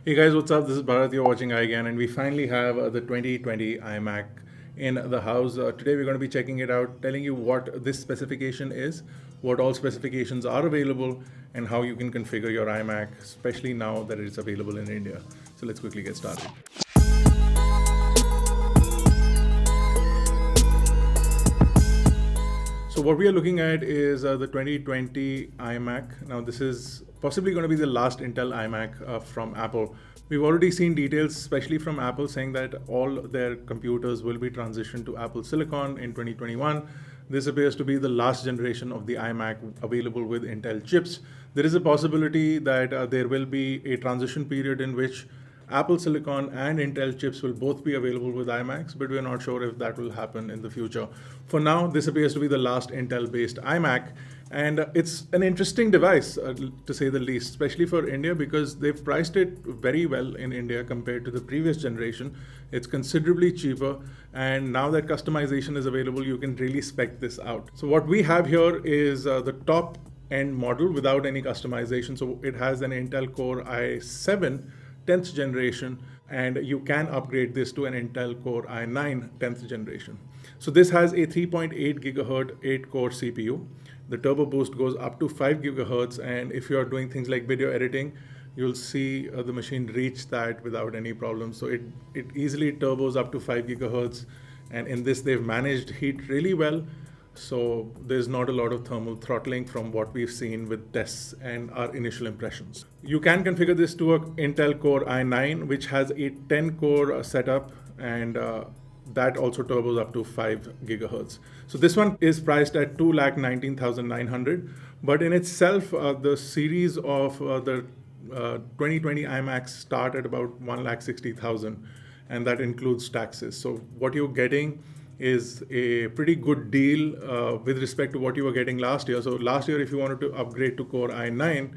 Hey guys, what's up? This is Bharat. You're watching iGAN, and we finally have the 2020 iMac in the house. Today we're going to be checking it out, telling you what this specification is, what all specifications are available, and how you can configure your iMac, especially now that it's available in India. So let's quickly get started. So what we are looking at is the 2020 iMac. Now this is possibly going to be the last Intel iMac from Apple. We've already seen details, especially from Apple, saying that all their computers will be transitioned to Apple Silicon in 2021. This appears to be the last generation of the iMac available with Intel chips. There is a possibility that there will be a transition period in which Apple Silicon and Intel chips will both be available with iMacs, but we're not sure if that will happen in the future. For now, this appears to be the last Intel-based iMac, and it's an interesting device, to say the least, especially for India, because they've priced it very well in India compared to the previous generation. It's considerably cheaper, and now that customization is available, you can really spec this out. So what we have here is the top end model without any customization. So it has an Intel Core i7 10th generation, and you can upgrade this to an Intel Core i9 10th generation. So this has a 3.8 gigahertz 8-core CPU. The turbo boost goes up to 5 gigahertz, and if you are doing things like video editing, you'll see the machine reach that without any problem. So it easily turbos up to 5 gigahertz, and in this they've managed heat really well. So there's not a lot of thermal throttling from what we've seen with tests and our initial impressions. You can configure this to an Intel Core i9, which has a 10-core setup, and that also turbos up to 5 gigahertz. So this one is priced at 2,19,900, but in itself, the series of the 2020 iMacs start at about 1,60,000, and that includes taxes. So what you're getting is a pretty good deal with respect to what you were getting last year. So last year, if you wanted to upgrade to Core i9,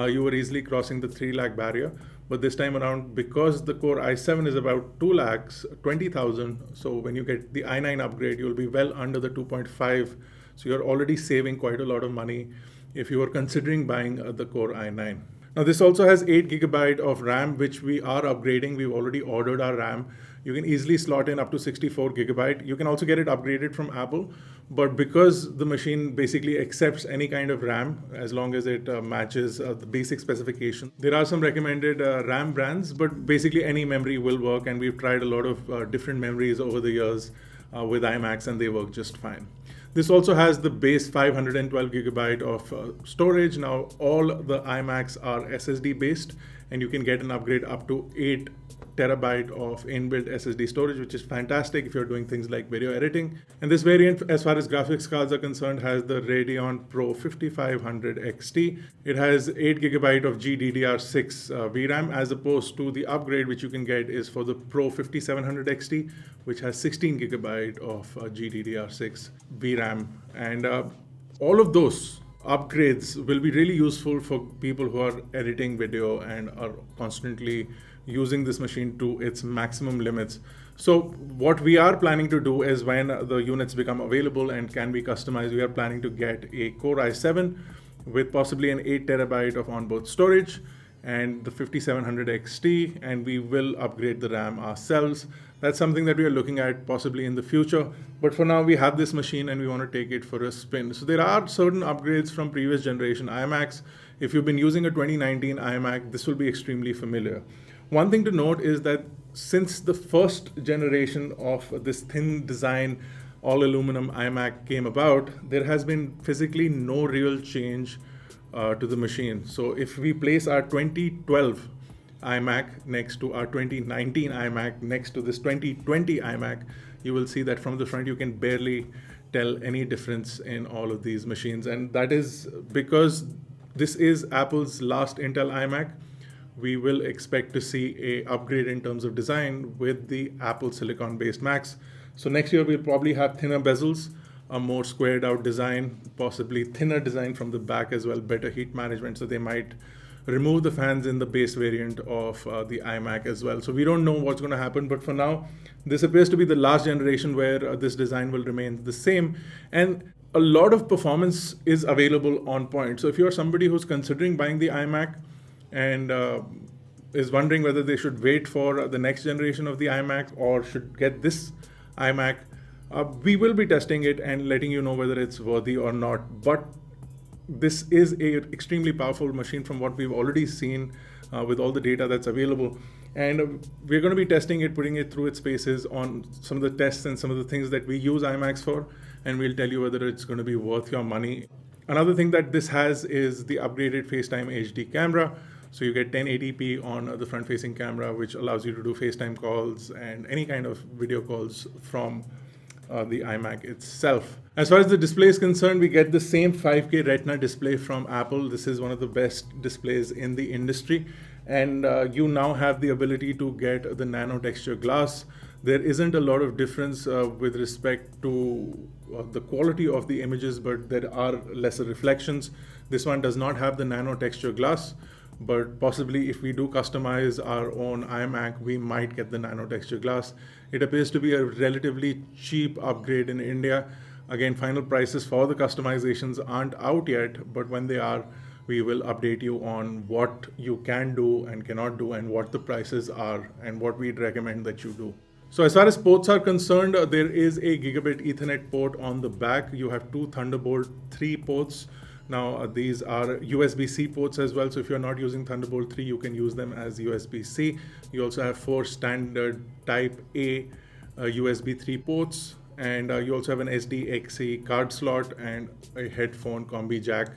you were easily crossing the 3 lakh barrier. But this time around, because the Core i7 is about 2 lakhs 20,000, so when you get the i9 upgrade, you'll be well under the 2.5. So you're already saving quite a lot of money if you are considering buying the Core i9. Now this also has 8 gigabyte of RAM, which we are upgrading. We've already ordered our RAM. You can easily slot in up to 64 gigabyte. You can also get it upgraded from Apple, but because the machine basically accepts any kind of RAM as long as it matches the basic specification. There are some recommended RAM brands, but basically any memory will work, and we've tried a lot of different memories over the years with iMacs, and they work just fine. This also has the base 512 gigabyte of storage. Now all the iMacs are SSD based, and you can get an upgrade up to 8 terabyte of inbuilt SSD storage, which is fantastic if you're doing things like video editing. And this variant, as far as graphics cards are concerned, has the Radeon Pro 5500 XT. It has 8 gigabyte of GDDR6 VRAM, as opposed to the upgrade which you can get is for the Pro 5700 XT, which has 16 gigabyte of GDDR6 VRAM. And all of those upgrades will be really useful for people who are editing video and are constantly using this machine to its maximum limits. So what we are planning to do is, when the units become available and can be customized, we are planning to get a Core i7 with possibly an 8 terabyte of onboard storage and the 5700 XT, and we will upgrade the RAM ourselves. That's something that we are looking at possibly in the future. But for now, we have this machine and we want to take it for a spin. So there are certain upgrades from previous generation iMacs. If you've been using a 2019 iMac, this will be extremely familiar. One thing to note is that since the first generation of this thin design, all aluminum iMac came about, there has been physically no real change to the machine. So if we place our 2012 iMac next to our 2019 iMac next to this 2020 iMac, you will see that from the front you can barely tell any difference in all of these machines. And that is because this is Apple's last Intel iMac. We will expect to see a upgrade in terms of design with the Apple Silicon based Macs. So next year we'll probably have thinner bezels, a more squared out design, possibly thinner design from the back as well, better heat management. So they might remove the fans in the base variant of the iMac as well. So we don't know what's going to happen, but for now, this appears to be the last generation where this design will remain the same. And a lot of performance is available on point. So if you're somebody who's considering buying the iMac and is wondering whether they should wait for the next generation of the iMac or should get this iMac, we will be testing it and letting you know whether it's worthy or not. But this is a extremely powerful machine from what we've already seen with all the data that's available. And we're going to be testing it, putting it through its paces on some of the tests and some of the things that we use iMacs for, and we'll tell you whether it's going to be worth your money. Another thing that this has is the upgraded FaceTime HD camera. So you get 1080p on the front-facing camera, which allows you to do FaceTime calls and any kind of video calls from the iMac itself. As far as the display is concerned, we get the same 5K Retina display from Apple. This is one of the best displays in the industry. And you now have the ability to get the nano texture glass. There isn't a lot of difference with respect to the quality of the images, but there are lesser reflections. This one does not have the nano texture glass, but possibly if we do customize our own iMac, we might get the nano texture glass. It appears to be a relatively cheap upgrade in India. Again, final prices for the customizations aren't out yet, but when they are, we will update you on what you can do and cannot do and what the prices are and what we'd recommend that you do. So as far as ports are concerned, there is a gigabit Ethernet port on the back. You have two Thunderbolt 3 ports. Now these are USB-C ports as well. So if you're not using Thunderbolt 3, you can use them as USB-C. You also have 4 standard Type A USB 3 ports. And you also have an SDXC card slot and a headphone combi jack,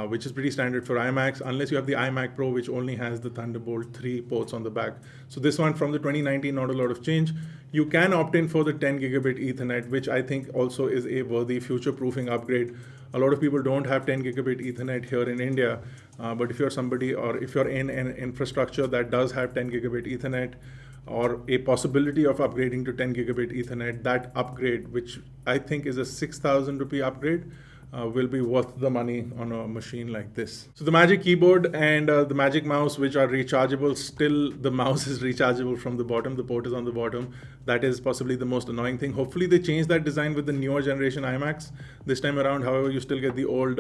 which is pretty standard for iMacs, unless you have the iMac Pro, which only has the Thunderbolt 3 ports on the back. So this one from the 2019, not a lot of change. You can opt in for the 10 gigabit Ethernet, which I think also is a worthy future-proofing upgrade. A lot of people don't have 10 gigabit Ethernet here in India, but if you're somebody or if you're in an infrastructure that does have 10 gigabit Ethernet, or a possibility of upgrading to 10 gigabit Ethernet, that upgrade, which I think is a 6,000 rupee upgrade, will be worth the money on a machine like this. So the Magic Keyboard and the Magic Mouse, which are rechargeable, still the mouse is rechargeable from the bottom, the port is on the bottom. That is possibly the most annoying thing. Hopefully they change that design with the newer generation iMacs. This time around, however, you still get the old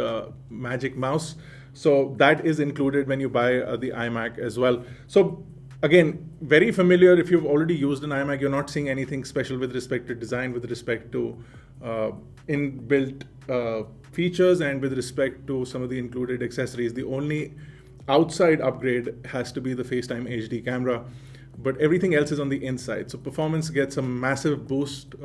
Magic Mouse. So that is included when you buy the iMac as well. So again, very familiar. If you've already used an iMac, you're not seeing anything special with respect to design, with respect to inbuilt features, and with respect to some of the included accessories. The only outside upgrade has to be the FaceTime HD camera, but everything else is on the inside. So performance gets a massive boost,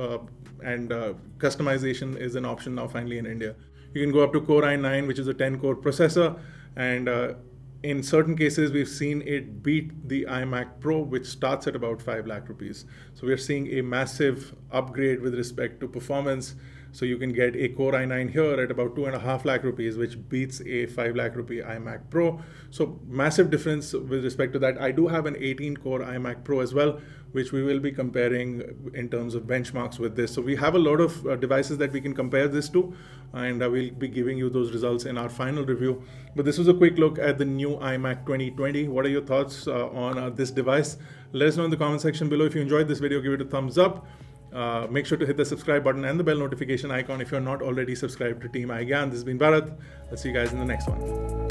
and customization is an option now finally in India. You can go up to Core i9, which is a 10-core processor, and in certain cases, we've seen it beat the iMac Pro, which starts at about 5 lakh rupees. So we're seeing a massive upgrade with respect to performance. So you can get a Core i9 here at about 2.5 lakh rupees, which beats a 5 lakh rupee iMac Pro. So massive difference with respect to that. I do have an 18-core iMac Pro as well, which we will be comparing in terms of benchmarks with this. So we have a lot of devices that we can compare this to, and we'll be giving you those results in our final review. But this was a quick look at the new iMac 2020. What are your thoughts on this device? Let us know in the comment section below. If you enjoyed this video, give it a thumbs up. Make sure to hit the subscribe button and the bell notification icon if you're not already subscribed to Team iGyan. This has been Bharat. I'll see you guys in the next one.